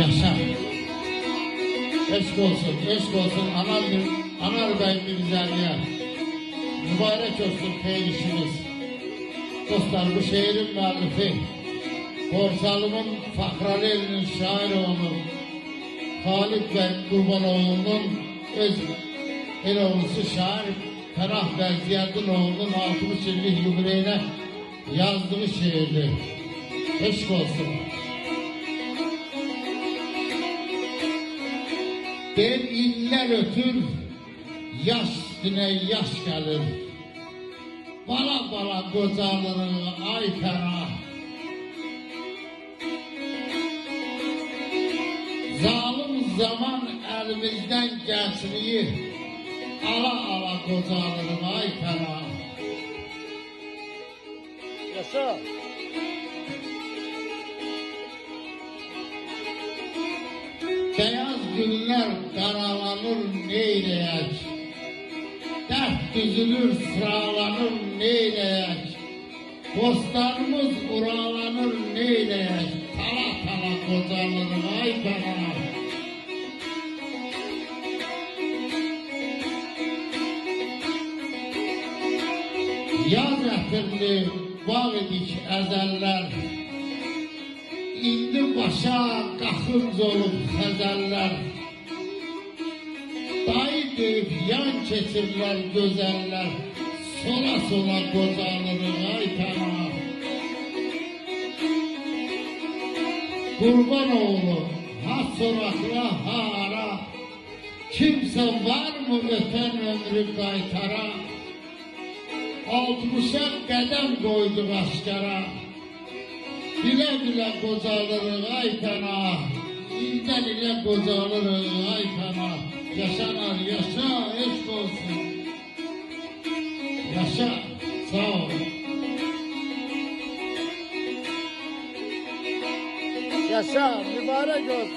Yaşa. Eşk olsun, eşk olsun. Anar beyim bir güzelliğe. Mübarek olsun peynişimiz. Dostlar, bu şehrin müellifi, Borsalım'ın Fakralı elinin şairi oğlu Halit Bey Kurbanoğlu'nun öz el oğlusu şair Ferah Bey Ziyadınoğlu'nun 60 yıllık yubileyine yazdığı şiirdi. Eşk olsun. Der iller ötür, yaş üstüne yaş gelir. Bala bala kocaları ay ferah. Zalim zaman elimizden gençliği ala ala kocaları ay ferah. Yaşa. Beyaz günler karalanır neyleyek, dert düzülür sıralanır neyleyek, bostanımız uralanır neyleyek, tala tala kocalanır ay ferah. Yaz getirdi bağ idik ezeller, İndi başa qaxınc olub xəzəllər, dayı deyib yan keçirlər gözəllər, sola sola qocalırıq ay pənah. Qurban oğlu, ha soraqla, ha ara, kimsə var mı ötən ömrü qaytara, 60'a qədəm qoyduq aşkara, Bile bile qocalırıq ay pənah, ildən ilə qocalırıq ay pənah. Yaşanar, yaşa, eşq olsun. Yaşa, sağ ol. Yaşa, mübarek olsun.